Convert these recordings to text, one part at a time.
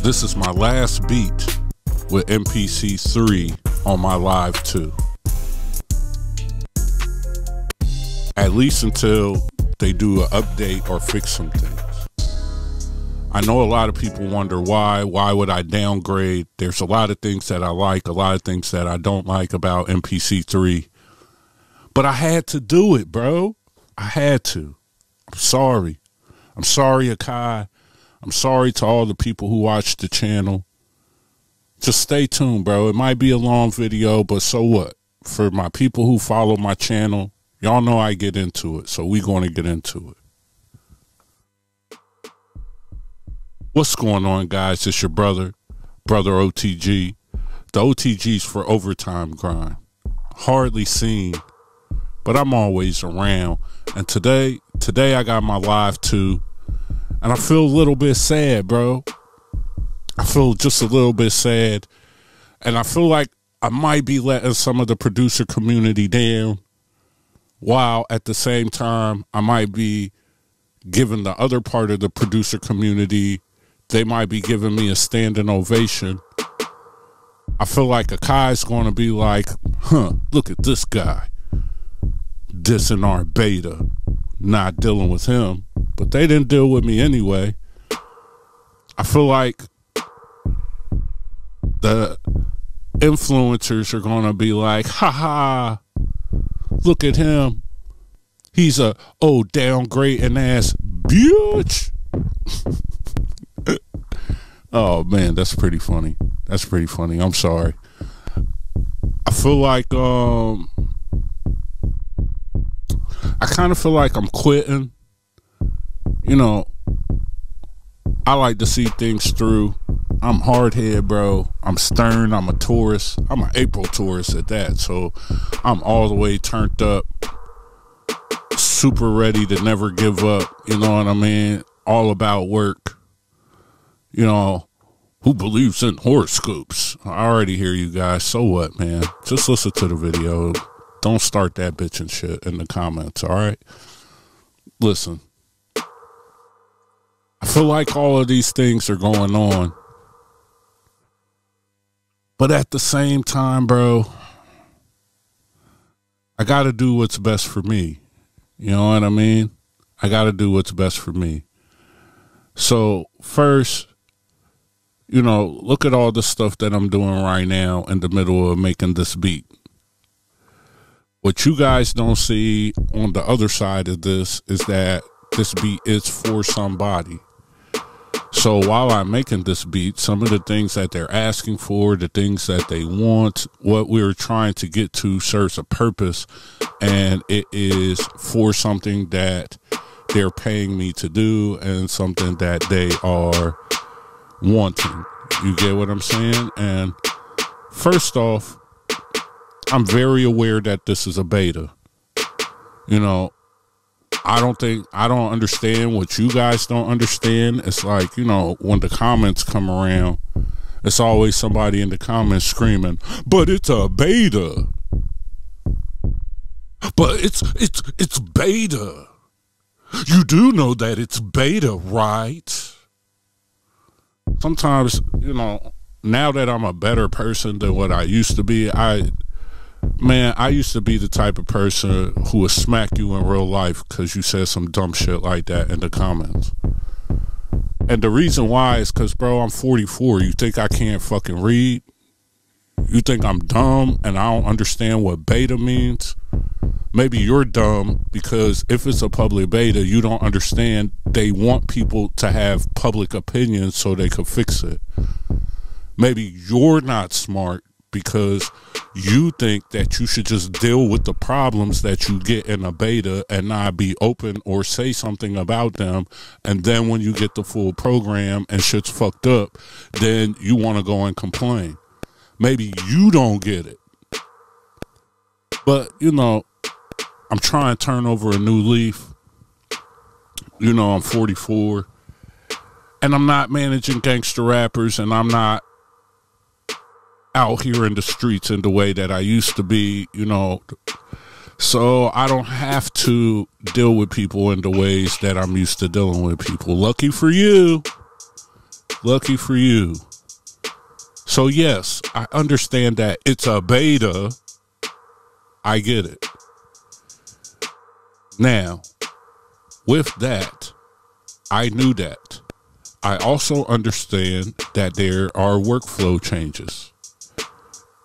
This is my last beat with MPC 3 on my live 2. At least until they do an update or fix some things. I know a lot of people wonder why would I downgrade? There's a lot of things that I like, a lot of things that I don't like about MPC 3. But I had to do it, bro. I had to. I'm sorry. I'm sorry, Akai. I'm sorry to all the people who watch the channel. Just stay tuned, bro. It might be a long video, but so what? For my people who follow my channel, y'all know I get into it, so we're going to get into it. What's going on, guys? It's your brother OTG. The OTG's for overtime grind. Hardly seen, but I'm always around. And today I got my live 2, and I feel a little bit sad, bro. I feel just a little bit sad, and I feel like I might be letting some of the producer community down, while at the same time I might be giving the other part of the producer community, they might be giving me a standing ovation. I feel like Akai's going to be like, look at this guy dissing our beta, not dealing with him. But they didn't deal with me anyway. I feel like the influencers are going to be like, haha, look at him. He's a downgrading ass bitch. Oh man, that's pretty funny. That's pretty funny. I'm sorry. I feel like I kind of feel like I'm quitting. You know, I like to see things through. I'm hard-headed, bro. I'm stern. I'm a Taurus. I'm an April Taurus at that. So I'm all the way turned up, super ready to never give up. You know what I mean? All about work. You know, who believes in horoscopes? I already hear you guys. So what, man? Just listen to the video. Don't start that bitch and shit in the comments, all right? Listen. I feel like all of these things are going on. But at the same time, bro, I got to do what's best for me. You know what I mean? I got to do what's best for me. So first, you know, look at all the stuff that I'm doing right now in the middle of making this beat. What you guys don't see on the other side of this is that this beat is for somebody. So while I'm making this beat, some of the things that they're asking for, the things that they want, what we're trying to get to serves a purpose, and it is for something that they're paying me to do and something that they are wanting. You get what I'm saying? And first off, I'm very aware that this is a beta. You know, I don't understand what you guys don't understand. It's like, you know, when the comments come around, it's always somebody in the comments screaming, but it's a beta. But it's beta. You do know that it's beta, right? Sometimes, you know, now that I'm a better person than what I used to be, I used to be the type of person who would smack you in real life because you said some dumb shit like that in the comments. And the reason why is because, bro, I'm 44. You think I can't fucking read? You think I'm dumb and I don't understand what beta means? Maybe you're dumb because if it's a public beta, you don't understand they want people to have public opinions so they could fix it. Maybe you're not smart because you think that you should just deal with the problems that you get in a beta and not be open or say something about them. And then when you get the full program and shit's fucked up, then you want to go and complain. Maybe you don't get it. But, you know, I'm trying to turn over a new leaf. You know, I'm 44. And I'm not managing gangster rappers, and I'm not out here in the streets in the way that I used to be, you know. So I don't have to deal with people in the ways that I'm used to dealing with people. Lucky for you. Lucky for you. So yes, I understand that it's a beta. I get it. Now, with that, I knew that. I also understand that there are workflow changes.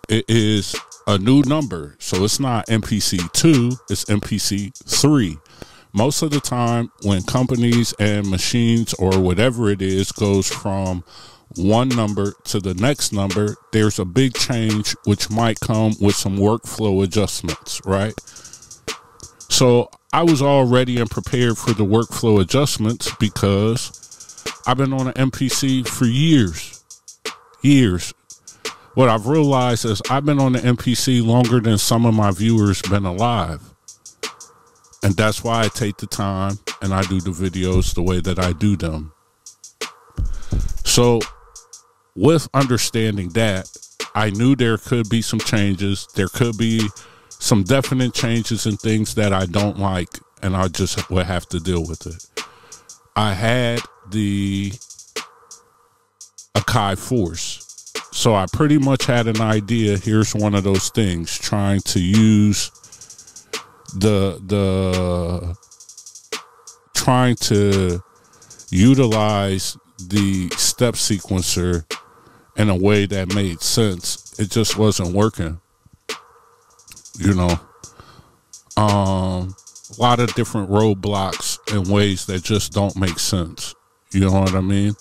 It is a new number, so it's not MPC 2, it's MPC 3. Most of the time when companies and machines or whatever it is goes from one number to the next number, there's a big change which might come with some workflow adjustments, right? So I was all ready and prepared for the workflow adjustments because I've been on an MPC for years. What I've realized is I've been on the MPC longer than some of my viewers been alive. And that's why I take the time and I do the videos the way that I do them. So with understanding that, I knew there could be some changes. There could be some definite changes in things that I don't like, and I just would have to deal with it. I had the Akai Force. So I pretty much had an idea. Here's one of those things, trying to use trying to utilize the step sequencer in a way that made sense. It just wasn't working, you know. A lot of different roadblocks and ways that just don't make sense, you know what I mean?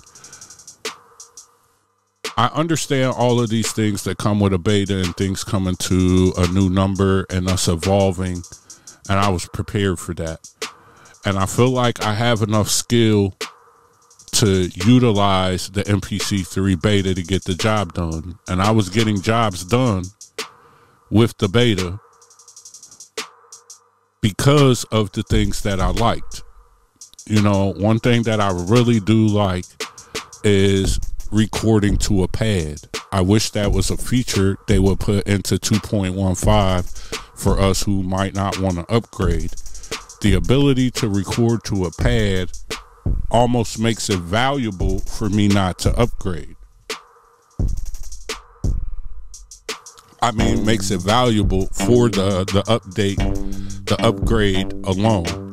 I understand all of these things that come with a beta and things coming to a new number and us evolving, and I was prepared for that. And I feel like I have enough skill to utilize the MPC 3 beta to get the job done. And I was getting jobs done with the beta because of the things that I liked. You know, one thing that I really do like is recording to a pad. I wish that was a feature they would put into 2.15 for us who might not want to upgrade. The ability to record to a pad almost makes it valuable for me not to upgrade. I mean, makes it valuable for the upgrade alone.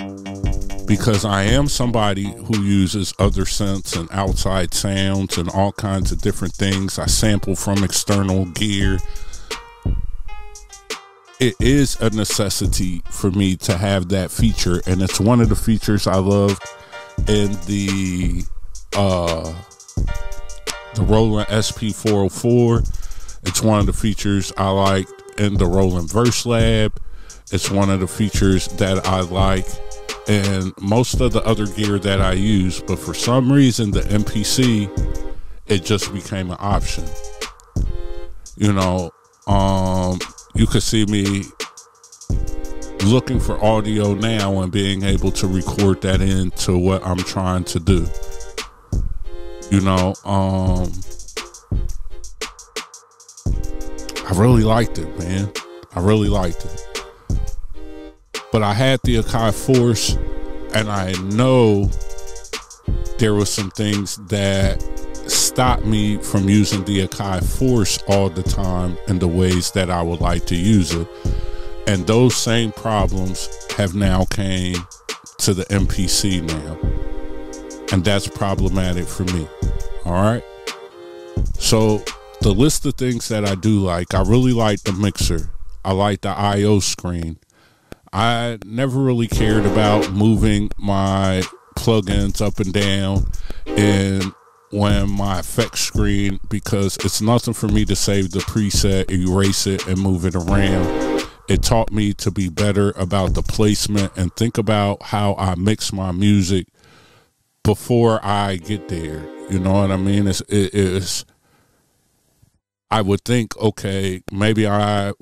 Because I am somebody who uses other synths and outside sounds and all kinds of different things. I sample from external gear. It is a necessity for me to have that feature, and it's one of the features I love in the Roland SP404. It's one of the features I like in the Roland Verse Lab. It's one of the features that I like and most of the other gear that I use, but for some reason the MPC, it just became an option. You know, you could see me looking for audio now and being able to record that into what I'm trying to do. You know, I really liked it, man. I really liked it. But I had the Akai Force, and I know there were some things that stopped me from using the Akai Force all the time in the ways that I would like to use it. And those same problems have now came to the MPC now. And that's problematic for me. All right. So the list of things that I do like, I really like the mixer. I like the IO screen. I never really cared about moving my plugins up and down and when my effects screen, because it's nothing for me to save the preset, erase it, and move it around. It taught me to be better about the placement and think about how I mix my music before I get there. You know what I mean? I would think, okay, maybe I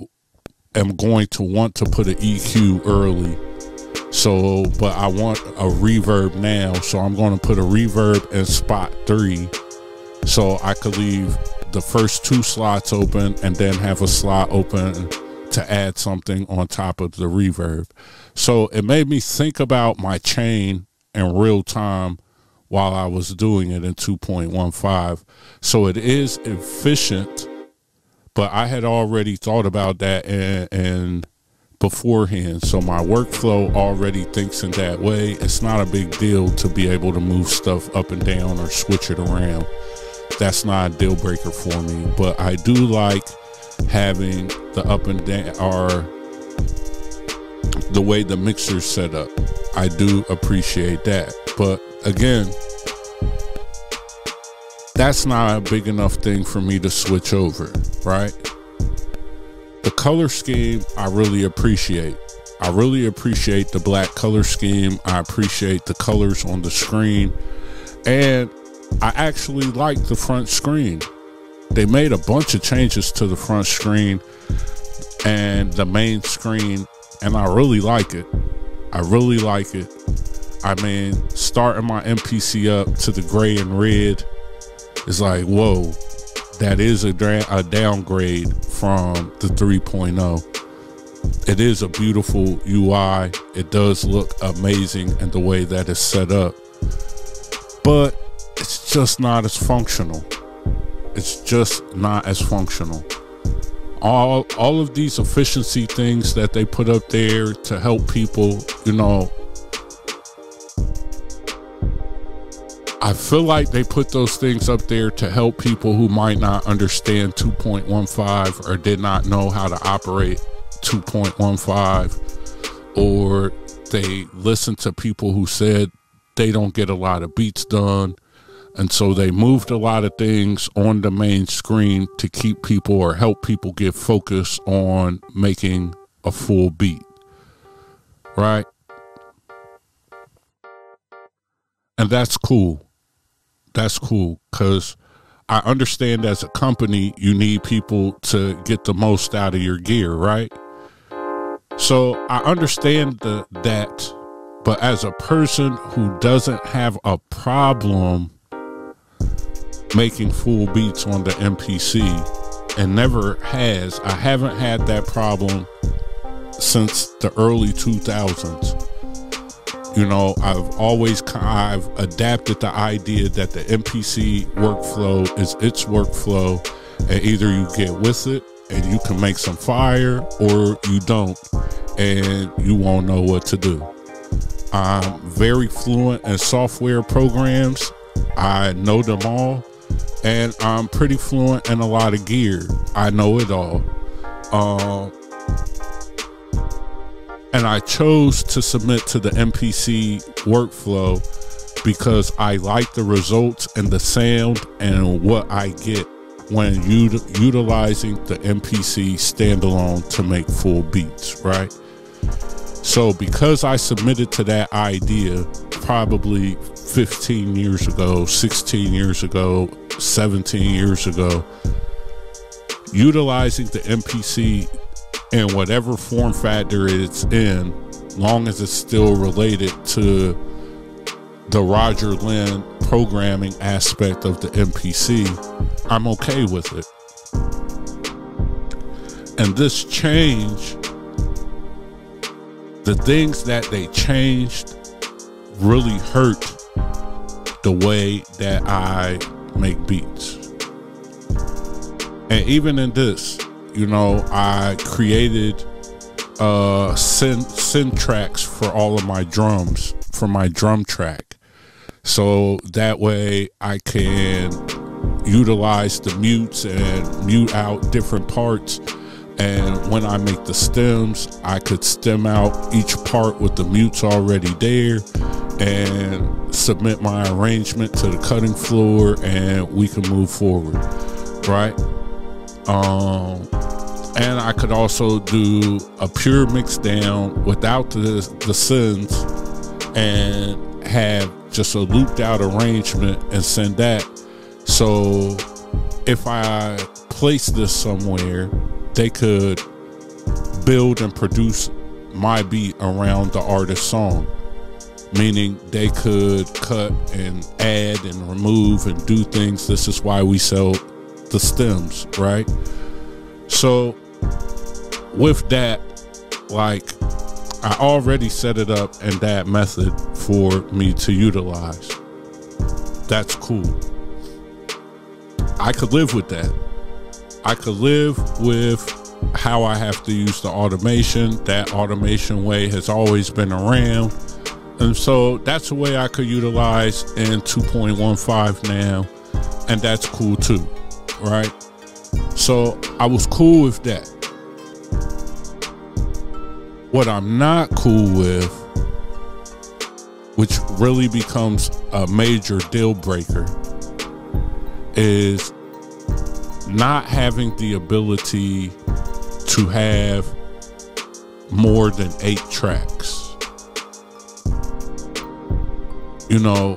am going to want to put an EQ early, so but I want a reverb now, so I'm going to put a reverb in spot 3 so I could leave the first 2 slots open and then have a slot open to add something on top of the reverb. So it made me think about my chain in real time while I was doing it in 2.15. So it is efficient, but I had already thought about that and beforehand. So my workflow already thinks in that way. It's not a big deal to be able to move stuff up and down or switch it around. That's not a deal breaker for me, but I do like having the up and down, or the way the mixer's set up. I do appreciate that, but again, that's not a big enough thing for me to switch over, right? The color scheme I really appreciate. I really appreciate the black color scheme. I appreciate the colors on the screen, and I actually like the front screen. They made a bunch of changes to the front screen and the main screen, and I really like it. I really like it. I mean, starting my MPC up to the gray and red is like, whoa, that is a downgrade from the 3.0. It is a beautiful UI. It does look amazing in the way that it's set up, but it's just not as functional. It's just not as functional. All of these efficiency things that they put up there to help people, you know, I feel like they put those things up there to help people who might not understand 2.15 or did not know how to operate 2.15, or they listen to people who said they don't get a lot of beats done. And so they moved a lot of things on the main screen to keep people or help people get focused on making a full beat, right? And that's cool. That's cool, because I understand as a company, you need people to get the most out of your gear, right? So I understand that, but as a person who doesn't have a problem making full beats on the MPC, and never has, I haven't had that problem since the early 2000s. You know, I've adapted the idea that the MPC workflow is its workflow, and either you get with it and you can make some fire, or you don't and you won't know what to do. I'm very fluent in software programs. I know them all, and I'm pretty fluent in a lot of gear. I know it all. And I chose to submit to the MPC workflow because I like the results and the sound and what I get when utilizing the MPC standalone to make full beats, right? So because I submitted to that idea probably 15 years ago, 16 years ago, 17 years ago, utilizing the MPC in whatever form factor it's in, long as it's still related to the Roger Lynn programming aspect of the MPC, I'm okay with it. And this change, the things that they changed really hurt the way that I make beats. And even in this, you know, I created synth tracks for all of my drums, for my drum track. So that way I can utilize the mutes and mute out different parts. And when I make the stems, I could stem out each part with the mutes already there and submit my arrangement to the cutting floor, and we can move forward, right? And I could also do a pure mix down without the synths and have just a looped out arrangement and send that. So if I place this somewhere, they could build and produce my beat around the artist's song, meaning they could cut and add and remove and do things. This is why we sell the stems, right? So with that, like, I already set it up in that method for me to utilize. That's cool. I could live with that. I could live with how I have to use the automation. That automation way has always been around. And so that's a way I could utilize in 2.15 now. And that's cool too, right? So I was cool with that. What I'm not cool with, which really becomes a major deal breaker, is not having the ability to have more than 8 tracks. You know,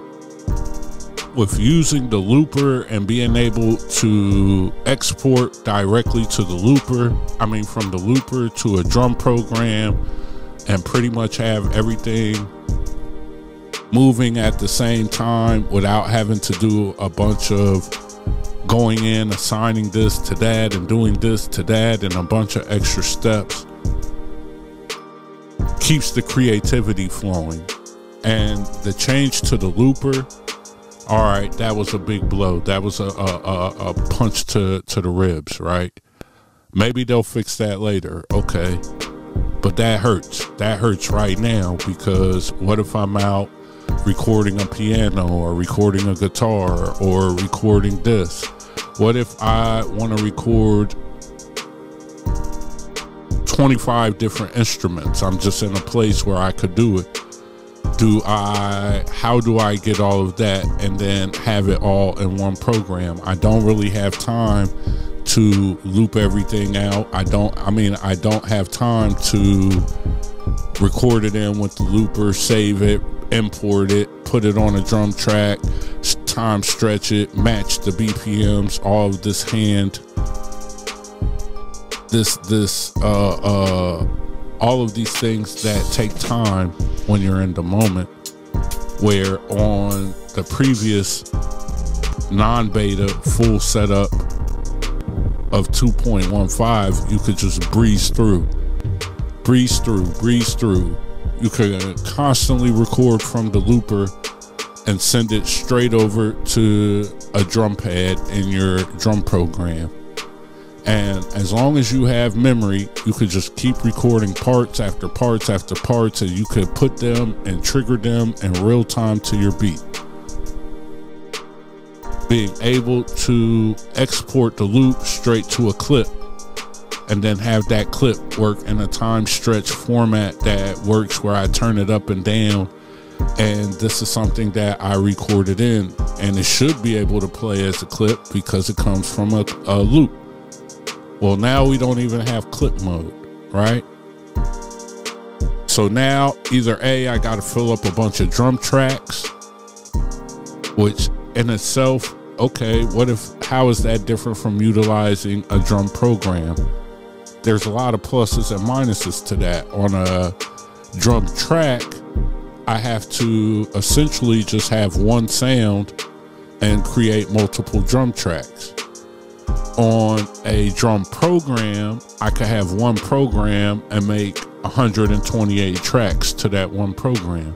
with using the looper and being able to export directly to the looper, I mean from the looper to a drum program, and pretty much have everything moving at the same time without having to do a bunch of going in, assigning this to that and doing this to that and a bunch of extra steps, keeps the creativity flowing. And the change to the looper, all right, that was a big blow. That was a punch to the ribs, right? Maybe they'll fix that later, okay? But that hurts. That hurts right now, because what if I'm out recording a piano or recording a guitar or recording this? What if I want to record 25 different instruments? I'm just in a place where I could do it. How do I get all of that and then have it all in one program? I don't really have time to loop everything out. I don't have time to record it in with the looper, save it, import it, put it on a drum track, time stretch it, match the BPMs, all of this all of these things that take time when you're in the moment, where on the previous non-beta full setup of 2.15, you could just breeze through. You could constantly record from the looper and send it straight over to a drum pad in your drum program. And as long as you have memory, you could just keep recording parts after parts after parts, and you could put them and trigger them in real time to your beat. Being able to export the loop straight to a clip and then have that clip work in a time stretch format that works, where I turn it up and down. And this is something that I recorded in, and it should be able to play as a clip because it comes from a loop. Well, now we don't even have clip mode, right? So now either A, I got to fill up a bunch of drum tracks, which in itself, okay, how is that different from utilizing a drum program? There's a lot of pluses and minuses to that. On a drum track, I have to essentially just have one sound and create multiple drum tracks. On a drum program, I could have one program and make 128 tracks to that one program.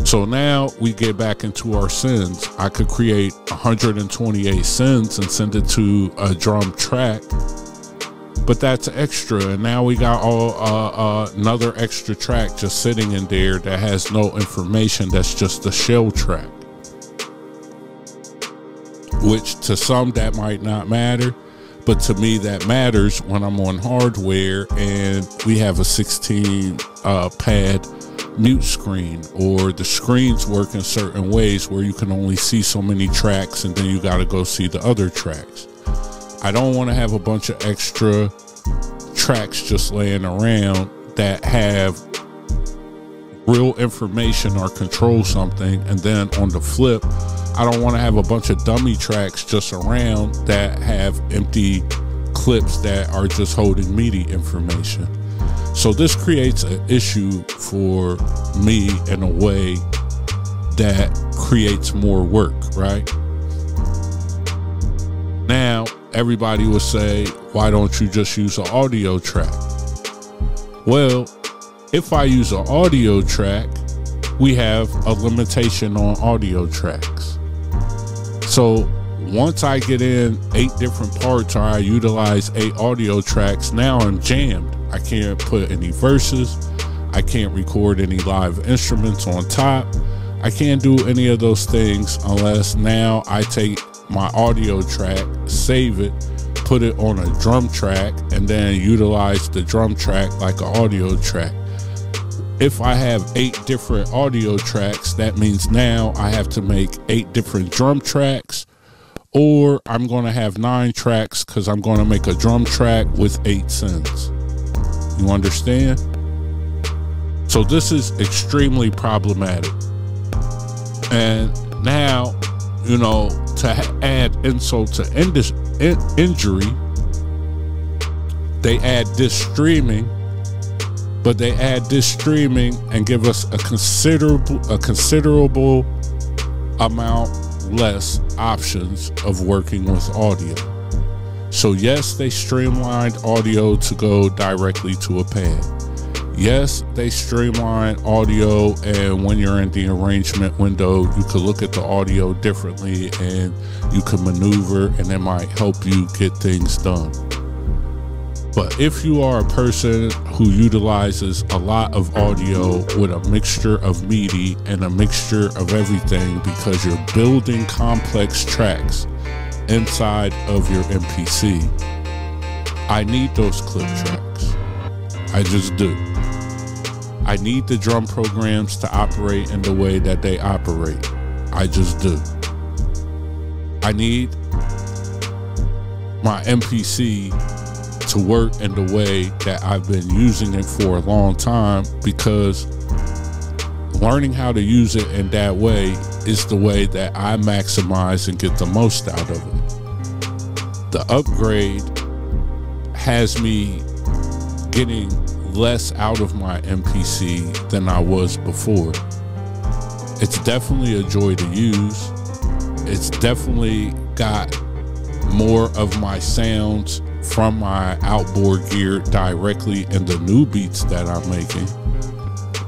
So now we get back into our sends. I could create 128 sends and send it to a drum track, but that's extra. And now we got another extra track just sitting in there that has no information. That's just a shell track, which to some that might not matter, but to me that matters when I'm on hardware and we have a 16 pad mute screen, or the screens work in certain ways where you can only see so many tracks and then you got to go see the other tracks. I don't want to have a bunch of extra tracks just laying around that have real information or control something, and then on the flip, I don't want to have a bunch of dummy tracks just around that have empty clips that are just holding MIDI information. So this creates an issue for me in a way that creates more work, right? Now, everybody would say, why don't you just use an audio track? Well, if I use an audio track, we have a limitation on audio tracks. So once I get in 8 different parts, or I utilize 8 audio tracks, now I'm jammed. I can't put any verses. I can't record any live instruments on top. I can't do any of those things unless now I take my audio track, save it, put it on a drum track, and then utilize the drum track like an audio track. If I have 8 different audio tracks, that means now I have to make 8 different drum tracks, or I'm going to have 9 tracks because I'm going to make a drum track with 8 synths. You understand? So this is extremely problematic. And now, you know, to add insult to injury, they add this streaming, but they add this streaming and give us a considerable amount less options of working with audio. So yes, they streamlined audio to go directly to a pad. Yes, they streamline audio, and when you're in the arrangement window, you could look at the audio differently and you can maneuver, and it might help you get things done. But if you are a person who utilizes a lot of audio with a mixture of MIDI and a mixture of everything because you're building complex tracks inside of your MPC, I need those clip tracks. I just do. I need the drum programs to operate in the way that they operate. I just do. I need my MPC to work in the way that I've been using it for a long time, because learning how to use it in that way is the way that I maximize and get the most out of it. The upgrade has me getting less out of my MPC than I was before. It's definitely a joy to use. It's definitely got more of my sounds from my outboard gear directly in the new beats that I'm making,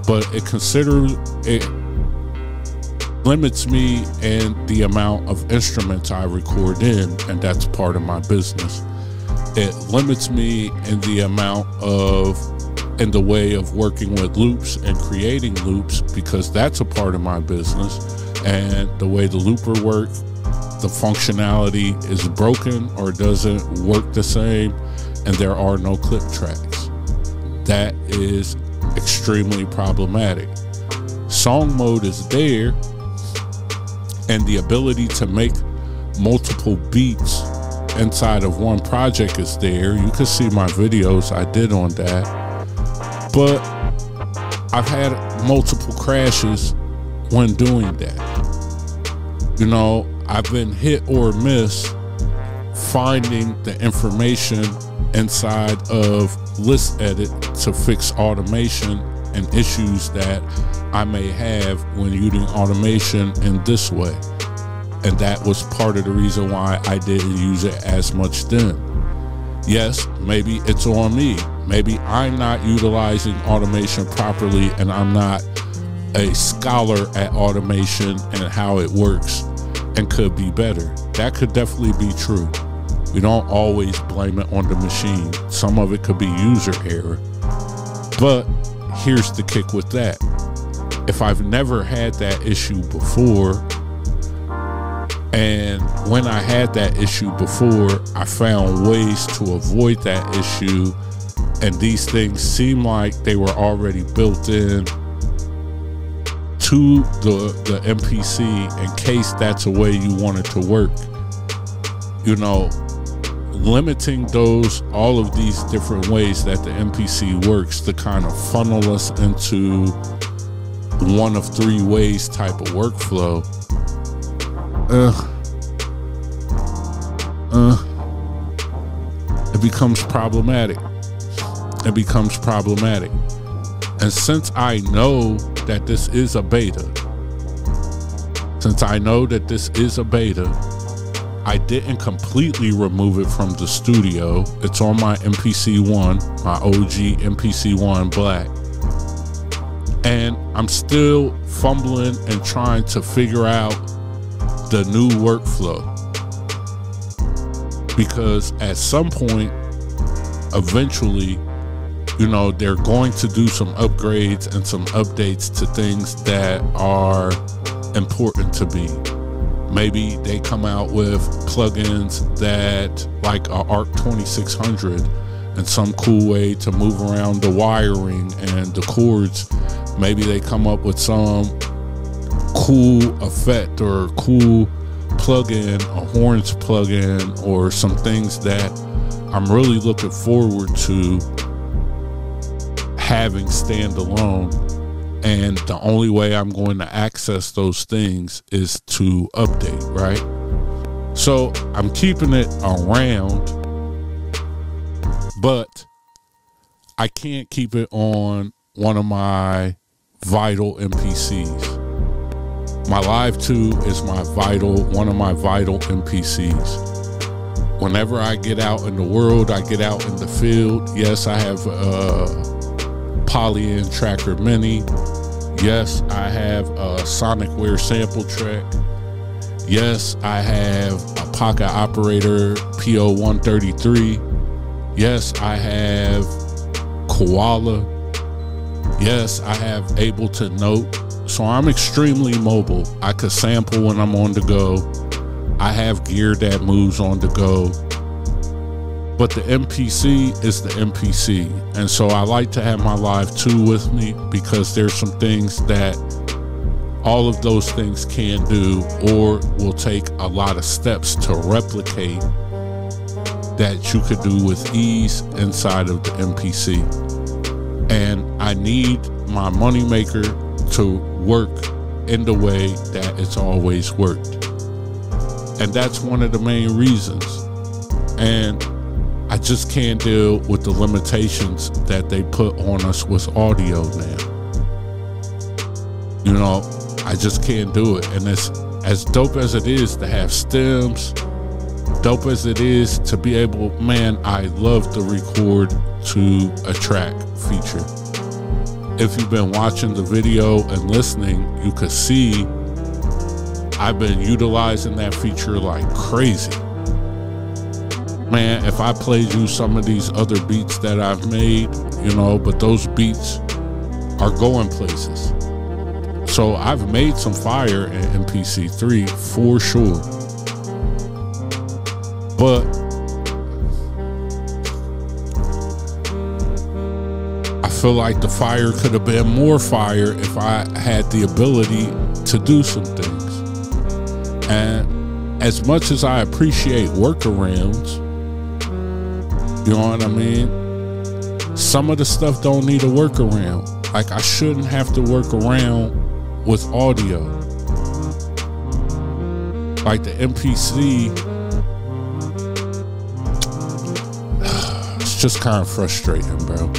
but it limits me in the amount of instruments I record in, and that's part of my business. It limits me in the amount of, in the way of working with loops and creating loops, because that's a part of my business. And the way the looper works, the functionality is broken or doesn't work the same, and there are no clip tracks. That is extremely problematic. Song mode is there, and the ability to make multiple beats inside of one project is there. You can see my videos I did on that, but I've had multiple crashes when doing that. You know, I've been hit or miss finding the information inside of list edit to fix automation and issues that I may have when using automation in this way. And that was part of the reason why I didn't use it as much then. Yes, maybe it's on me. Maybe I'm not utilizing automation properly, and I'm not a scholar at automation and how it works, and could be better. That could definitely be true. We don't always blame it on the machine. Some of it could be user error. But here's the kick with that. If I've never had that issue before, and when I had that issue before, I found ways to avoid that issue, and these things seem like they were already built in to the MPC in case that's a way you want it to work. You know, limiting all of these different ways that the MPC works to kind of funnel us into one of 3 ways type of workflow. It becomes problematic. It becomes problematic. And since I know that this is a beta, I didn't completely remove it from the studio. It's on my MPC-1, my OG MPC-1 Black. And I'm still fumbling and trying to figure out the new workflow. Because at some point, eventually, you know, they're going to do some upgrades and some updates to things that are important to me. Maybe they come out with plugins that, like a ARC 2600, and some cool way to move around the wiring and the cords. Maybe they come up with some cool effect or cool plugin, a horns plugin, or some things that I'm really looking forward to having standalone. And the only way I'm going to access those things is to update, right? So I'm keeping it around, but I can't keep it on one of my vital MPCs. My Live 2 is one of my vital MPCs. Whenever I get out in the world, I get out in the field. Yes, I have Poly-In Tracker Mini. Yes, I have a Sonicware sample track. Yes, I have a Pocket Operator PO133. Yes, I have Koala. Yes, I have Ableton Note. So I'm extremely mobile. I could sample when I'm on the go. I have gear that moves on the go. But the MPC is the MPC. And so I like to have my Live 2 with me, because there's some things that all of those things can do, or will take a lot of steps to replicate, that you could do with ease inside of the MPC. And I need my moneymaker to work in the way that it's always worked. And that's one of the main reasons. And I just can't deal with the limitations that they put on us with audio now. You know, I just can't do it. And it's as dope as it is to have stems, dope as it is to be able, man, I love to record to a track feature. If you've been watching the video and listening, you could see I've been utilizing that feature like crazy. Man, if I played you some of these other beats that I've made, you know, but those beats are going places. So I've made some fire in MPC3 for sure. But I feel like the fire could have been more fire if I had the ability to do some things. And as much as I appreciate workarounds, you know what I mean? Some of the stuff don't need a workaround. Like, I shouldn't have to work around with audio. Like the MPC, it's just kind of frustrating, bro.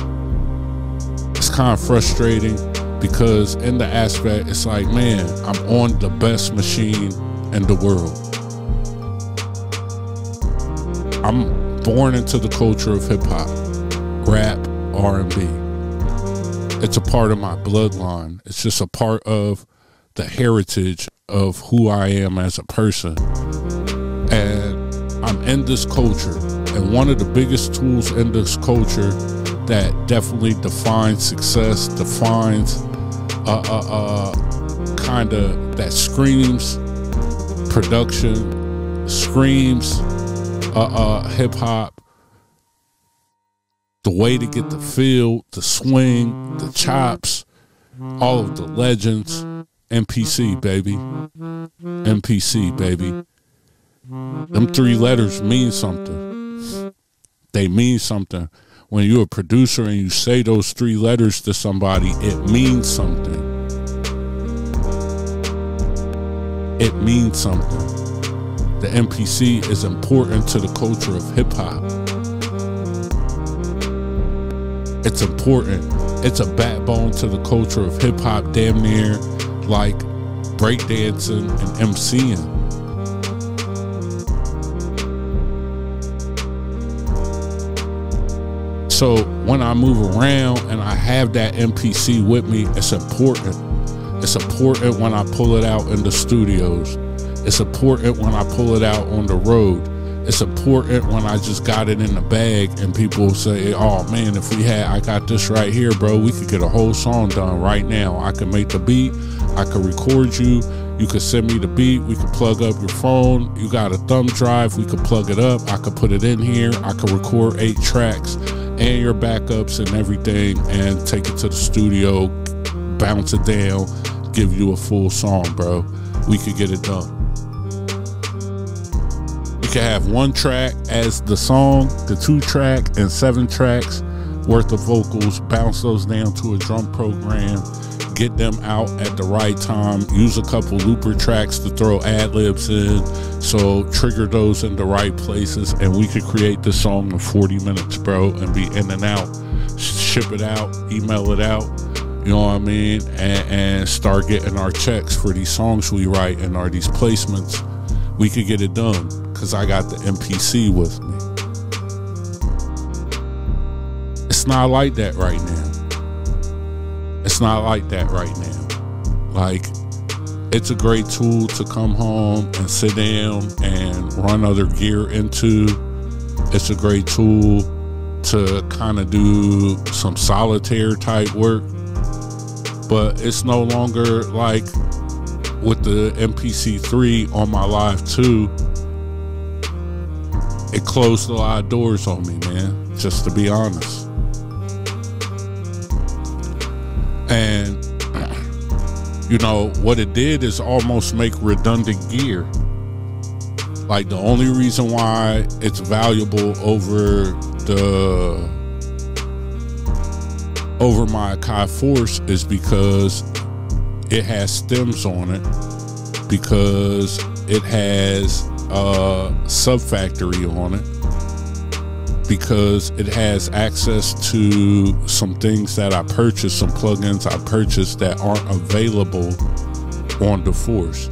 It's kind of frustrating because in the aspect, it's like, man, I'm on the best machine in the world. I'm born into the culture of hip-hop, rap, R&B. It's a part of my bloodline. It's just a part of the heritage of who I am as a person. And I'm in this culture. And one of the biggest tools in this culture that definitely defines success, defines kind of, that screams production, screams hip-hop, the way to get the feel, the swing, the chops, all of the legends. MPC, baby. MPC, baby. Them three letters mean something. They mean something. When you're a producer and you say those three letters to somebody, it means something. It means something. The MPC is important to the culture of hip-hop. It's important. It's a backbone to the culture of hip-hop, damn near like breakdancing and MCing. So when I move around and I have that MPC with me, it's important. It's important when I pull it out in the studios. It's important when I pull it out on the road. It's important when I just got it in the bag and people say, oh man, if I got this right here, bro, we could get a whole song done right now. I can make the beat, I could record you, you could send me the beat, we could plug up your phone, you got a thumb drive, we could plug it up, I could put it in here, I could record 8 tracks and your backups and everything and take it to the studio, bounce it down, give you a full song, bro. We could get it done. You can have 1 track as the song, the 2 track and 7 tracks worth of vocals, bounce those down to a drum program, get them out at the right time, use a couple looper tracks to throw ad-libs in, so trigger those in the right places, and we could create this song in 40 minutes, bro, and be in and out, ship it out, email it out, you know what I mean, and start getting our checks for these songs we write and these placements. We could get it done because I got the MPC with me. It's not like that right now. It's not like that right now. Like, it's a great tool to come home and sit down and run other gear into. It's a great tool to kind of do some solitaire type work. But it's no longer like with the MPC3 on my Live 2. It closed a lot of doors on me, man, just to be honest. And, you know, what it did is almost make redundant gear. Like, the only reason why it's valuable over my Akai Force is because it has stems on it, because it has Sub-Factory on it, because it has access to some things that I purchased, some plugins I purchased that aren't available on the Force,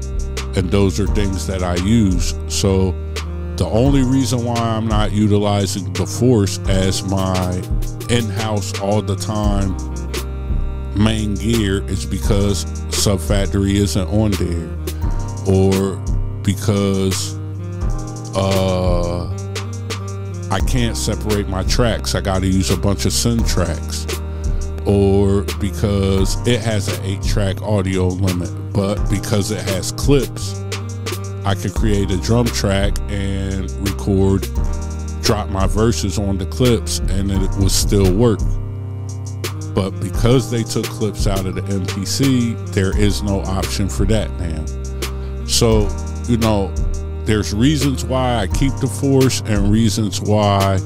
and those are things that I use. So the only reason why I'm not utilizing the Force as my in-house all the time main gear is because Sub-Factory isn't on there, or because I can't separate my tracks, I gotta use a bunch of synth tracks, or because it has an 8-track audio limit. But because it has clips, I could create a drum track and record, drop my verses on the clips, and it would still work. But because they took clips out of the MPC, there is no option for that now. So, you know, there's reasons why I keep the Force and reasons why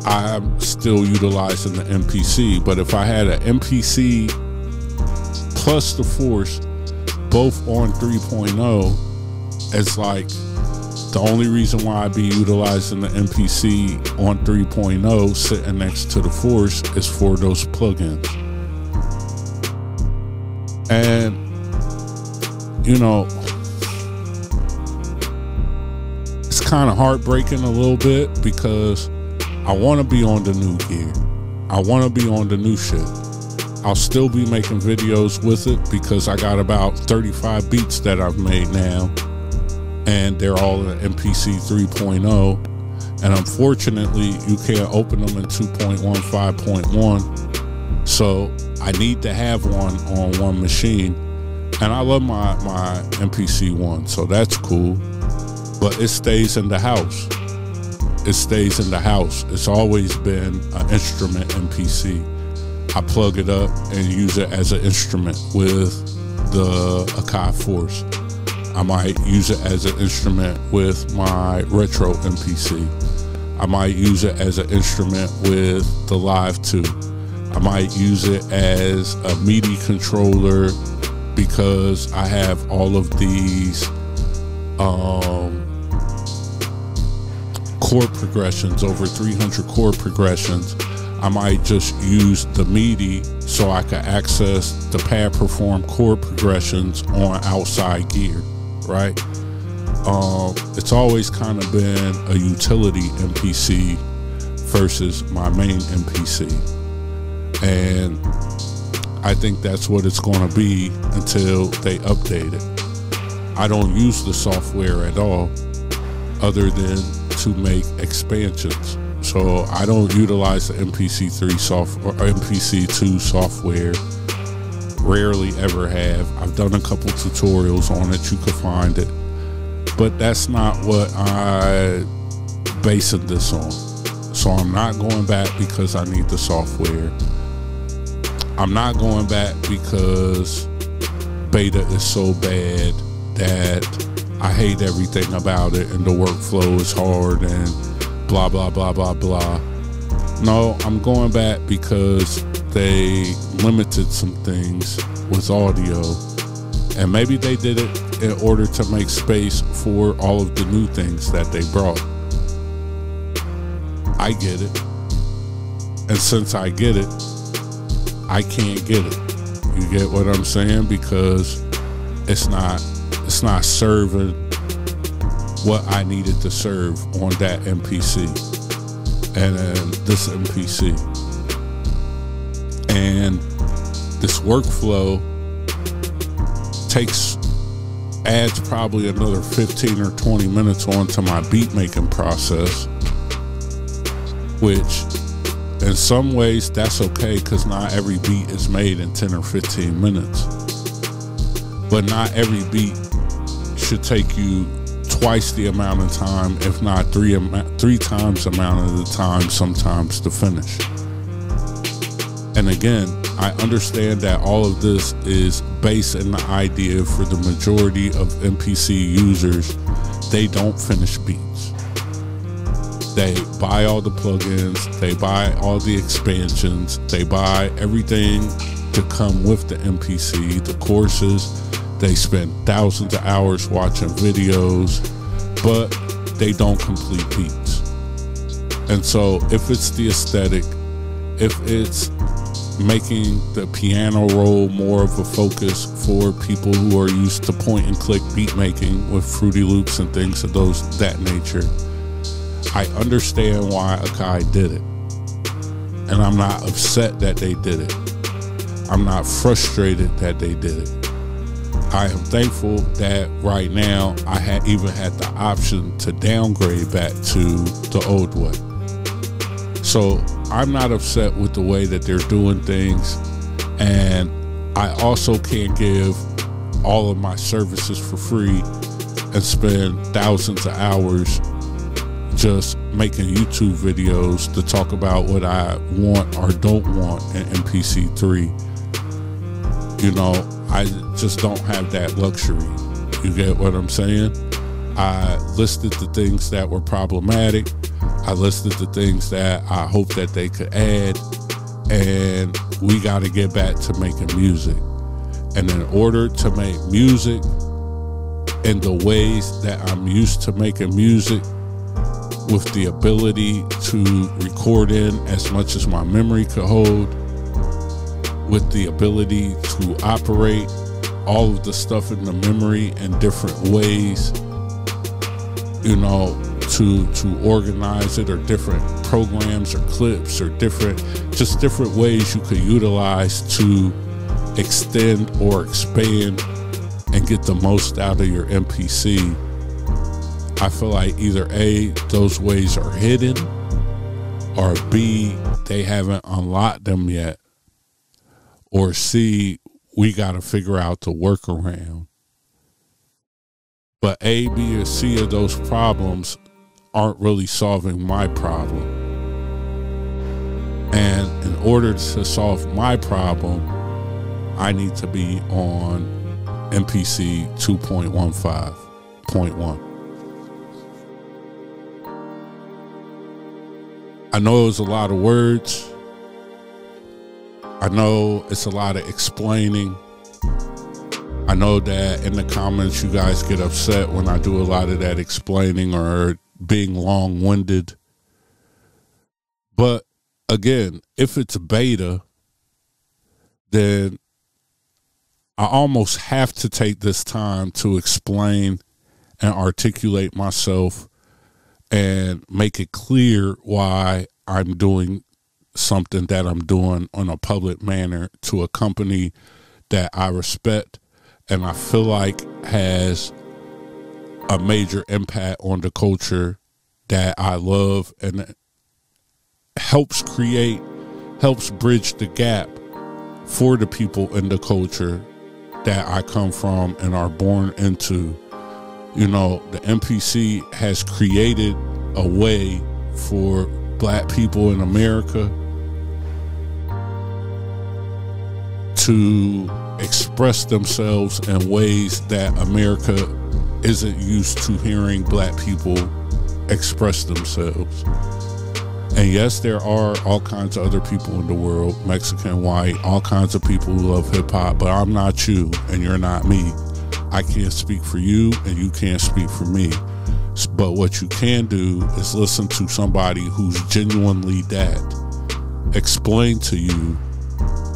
I'm still utilizing the MPC. But if I had an MPC plus the Force, both on 3.0, it's like the only reason why I'd be utilizing the MPC on 3.0 sitting next to the Force is for those plugins. And, you know, it's kind of heartbreaking a little bit because I want to be on the new gear. I want to be on the new shit. I'll still be making videos with it because I got about 35 beats that I've made now, and they're all in MPC 3.0, and unfortunately you can't open them in 2.15.1, so I need to have one on one machine. And I love my MPC 1, so that's cool, but it stays in the house. It stays in the house. It's always been an instrument MPC. I plug it up and use it as an instrument with the Akai Force. I might use it as an instrument with my retro MPC. I might use it as an instrument with the Live 2. I might use it as a MIDI controller because I have all of these chord progressions, over 300 chord progressions. I might just use the MIDI so I can access the pad perform chord progressions on outside gear, right? It's always kind of been a utility MPC versus my main MPC, and I think that's what it's going to be until they update it. I don't use the software at all other than to make expansions. So I don't utilize the MPC3 software or MPC2 software. Rarely ever have. I've done a couple tutorials on it. You could find it. But that's not what I basing this on. So I'm not going back because I need the software. I'm not going back because beta is so bad that I hate everything about it and the workflow is hard and blah, blah, blah, blah, blah. No, I'm going back because they limited some things with audio, and maybe they did it in order to make space for all of the new things that they brought. I get it, and since I get it, I can't get it. You get what I'm saying? Because it's not serving what I needed to serve on that MPC and this MPC. And this workflow adds probably another 15 or 20 minutes onto my beat making process, which in some ways that's okay because not every beat is made in 10 or 15 minutes. But not every beat should take you twice the amount of time, if not three times the amount of the time sometimes to finish. And again, I understand that all of this is based in the idea for the majority of MPC users, they don't finish beats. They buy all the plugins, they buy all the expansions, they buy everything to come with the MPC, the courses. They spend thousands of hours watching videos, but they don't complete beats. And so if it's the aesthetic, if it's making the piano roll more of a focus for people who are used to point and click beat making with Fruity Loops and things of that nature, I understand why Akai did it. And I'm not upset that they did it. I'm not frustrated that they did it. I am thankful that right now I even had the option to downgrade back to the old way. So I'm not upset with the way that they're doing things, and I also can't give all of my services for free and spend thousands of hours just making YouTube videos to talk about what I want or don't want in MPC3. You know, I just don't have that luxury. You get what I'm saying? I listed the things that were problematic. I listed the things that I hope that they could add, and we got to get back to making music. And in order to make music in the ways that I'm used to making music, with the ability to record in as much as my memory could hold, with the ability to operate all of the stuff in the memory in different ways, you know, to organize it, or different programs or clips, or different ways you could utilize to extend or expand and get the most out of your MPC. I feel like either A, those ways are hidden, or B, they haven't unlocked them yet, or C, we got to figure out the workaround. But A, B, or C of those problems aren't really solving my problem. And in order to solve my problem, I need to be on MPC 2.15.1. I know it's a lot of words. I know it's a lot of explaining. I know that in the comments you guys get upset when I do a lot of that explaining or being long-winded. But again, if it's beta, then I almost have to take this time to explain and articulate myself and make it clear why I'm doing something that I'm doing on a public manner to a company that I respect and I feel like has a major impact on the culture that I love, and it helps bridge the gap for the people in the culture that I come from and are born into. You know, the MPC has created a way for Black people in America to express themselves in ways that America isn't used to hearing Black people express themselves. And yes, there are all kinds of other people in the world, Mexican, white, all kinds of people who love hip hop, but I'm not you and you're not me. I can't speak for you and you can't speak for me. But what you can do is listen to somebody who's genuinely that, explain to you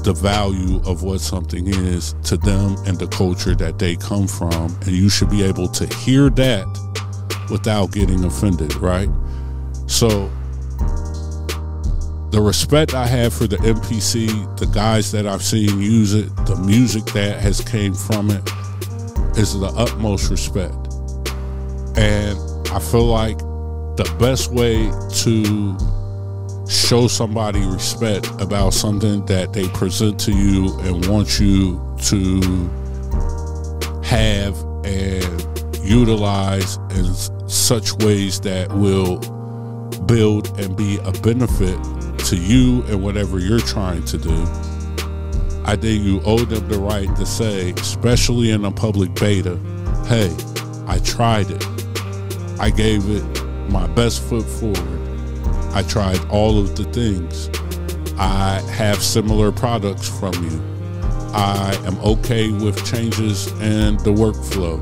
the value of what something is to them and the culture that they come from. And you should be able to hear that without getting offended, right? So the respect I have for the MPC, the guys that I've seen use it, the music that has came from it, is the utmost respect. And I feel like the best way to show somebody respect about something that they present to you and want you to have and utilize in such ways that will build and be a benefit to you and whatever you're trying to do, I think you owe them the right to say, especially in a public beta, hey, I tried it. I gave it my best foot forward. I tried all of the things. I have similar products from you. I am okay with changes in the workflow.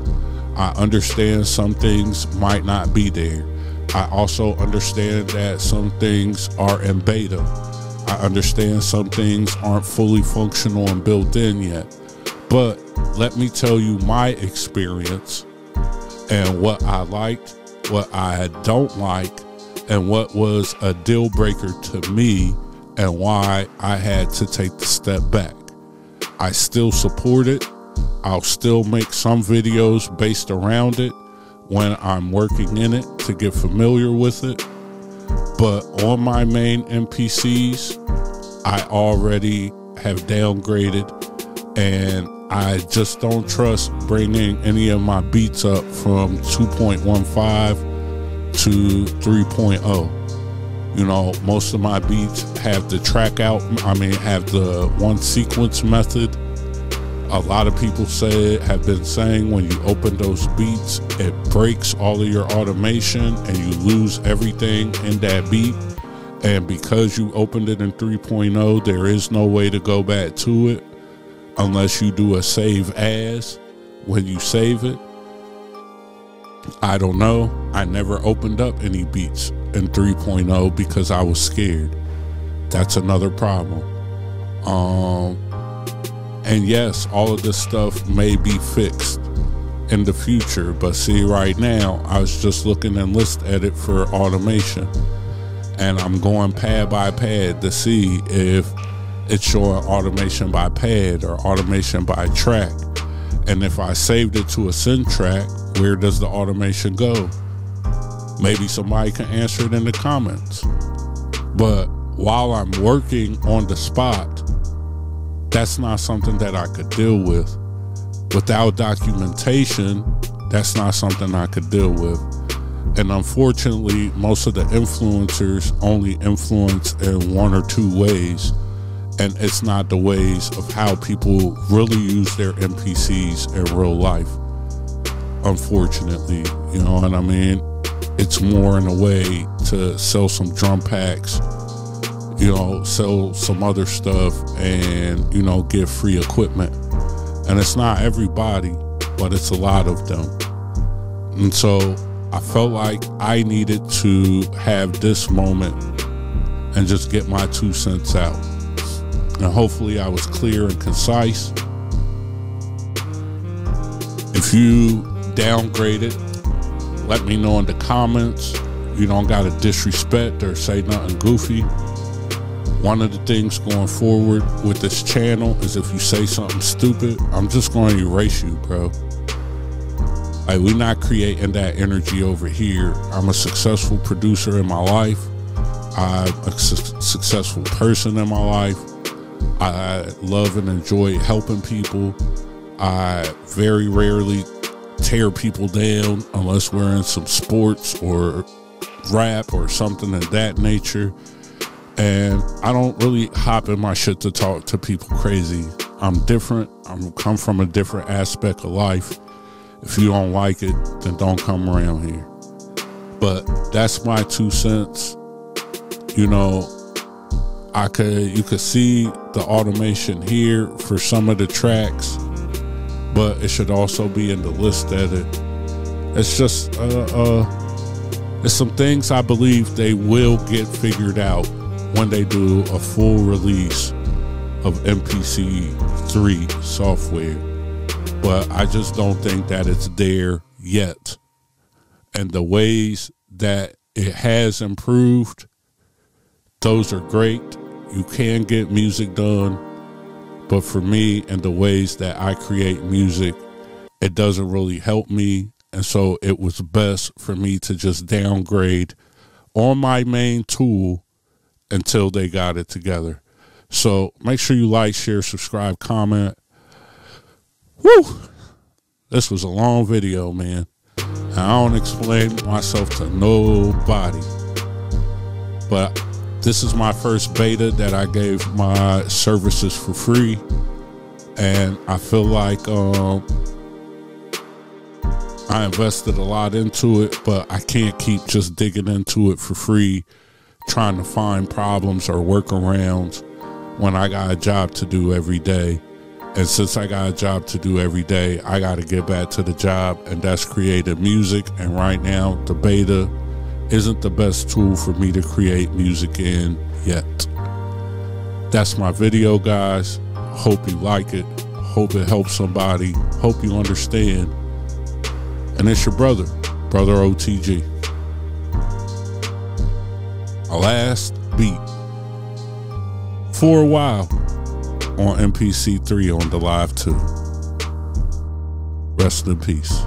I understand some things might not be there. I also understand that some things are in beta. I understand some things aren't fully functional and built in yet. But let me tell you my experience and what I liked, what I don't like, and what was a deal breaker to me and why I had to take the step back. I still support it. I'll still make some videos based around it when I'm working in it to get familiar with it. But on my main MPCs, I already have downgraded, and I just don't trust bringing any of my beats up from 2.15 to 3.0. You know, most of my beats have the track out, have the one sequence method. A lot of people have been saying when you open those beats, it breaks all of your automation and you lose everything in that beat. And because you opened it in 3.0, there is no way to go back to it unless you do a save as when you save it. I don't know. I never opened up any beats in 3.0 because I was scared. That's another problem. And yes, all of this stuff may be fixed in the future, but see, right now, I was just looking in list edit for automation, and I'm going pad by pad to see if it's showing automation by pad or automation by track. And if I saved it to a send track, where does the automation go? Maybe somebody can answer it in the comments. But while I'm working on the spot, that's not something that I could deal with. Without documentation, that's not something I could deal with. And unfortunately, most of the influencers only influence in one or two ways. And it's not the ways of how people really use their MPCs in real life. Unfortunately, you know what I mean? It's more in a way to sell some drum packs, you know, sell some other stuff, and, you know, give free equipment. And it's not everybody, but it's a lot of them. And so I felt like I needed to have this moment and just get my 2 cents out. And hopefully I was clear and concise. If you downgraded, let me know in the comments. You don't gotta disrespect or say nothing goofy. One of the things going forward with this channel is if you say something stupid, I'm just going to erase you, bro. Like, we're not creating that energy over here. I'm a successful producer in my life. I'm a successful person in my life. I love and enjoy helping people. I very rarely tear people down unless we're in some sports or rap or something of that nature. And I don't really hop in my shit to talk to people crazy. I'm different. I'm come from a different aspect of life. If you don't like it, then don't come around here. But that's my 2 cents. You know, you could see the automation here for some of the tracks, but it should also be in the list edit. It's just it's some things I believe they will get figured out when they do a full release of MPC 3 software. But I just don't think that it's there yet. And the ways that it has improved, those are great. You can get music done. But for me and the ways that I create music, it doesn't really help me. And so it was best for me to just downgrade on my main tool until they got it together. So make sure you like, share, subscribe, comment. Woo! This was a long video, man. And I don't explain myself to nobody. But this is my first beta that I gave my services for free. And I feel like I invested a lot into it, but I can't keep just digging into it for free, trying to find problems or workarounds when I got a job to do every day. And since I got a job to do every day, I got to get back to the job, and that's creating music. And right now, the beta isn't the best tool for me to create music in yet. That's my video, guys. Hope you like it. Hope it helps somebody. Hope you understand. And it's your brother OTG. A last beat for a while on MPC 3 on the Live 2. Rest in peace.